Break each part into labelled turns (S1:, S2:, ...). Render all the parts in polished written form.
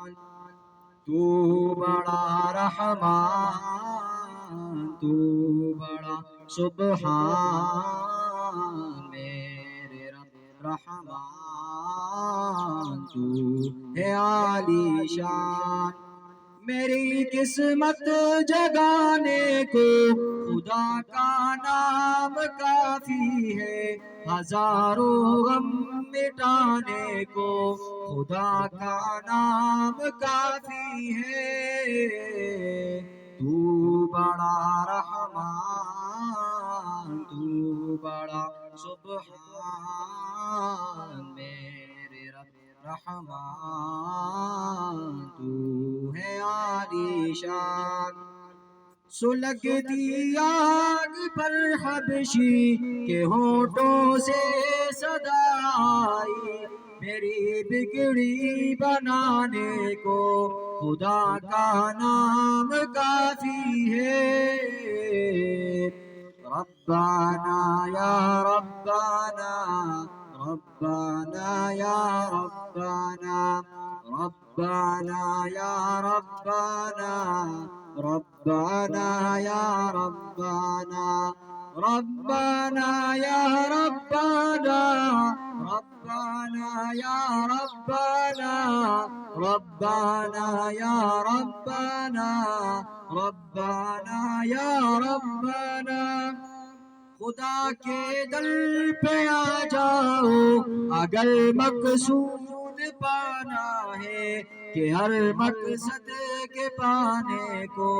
S1: تو بڑا رحمان، تو بڑا سبحان، میرے رب رحمان تو ہے عالی شان۔ میری قسمت جگانے کو خدا کا نام کافی ہے، ہزاروں غم مٹانے کو خدا کا نام کافی ہے۔ تو بڑا رحمان، تو بڑا سبحان، میرے رب رحمان تو ہے عالی شان۔ سلگتی آگ پر حبشی کے ہونٹوں سے صدا آئی، میری بگڑی بنانے کو خدا کا نام کافی ہے۔ ربنا یا ربنا، ربنا یا ربنا، ربنا یا ربنا، ربنا یا ربنا، ربنا یا ربنا، ربنا یا ربنا، ربنا یا ربنا، ربنا یا ربنا۔ خدا کے در پہ آ جاؤ اگر مقصود پانا ہے، کہ ہر مقصد کے پانے کو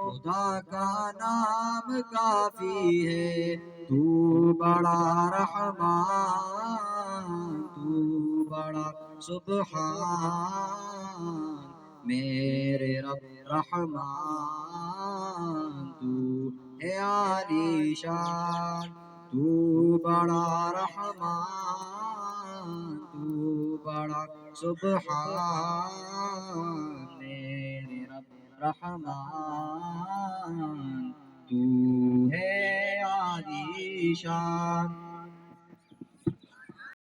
S1: خدا کا نام کافی ہے۔ تو بڑا رحمان، تو بڑا سبحان، میرے رب رحمان تو ہے عالی شان۔ تو بڑا رحمان، تو بڑا سبحان، میرے رب رحمان تو ہے عالی شان۔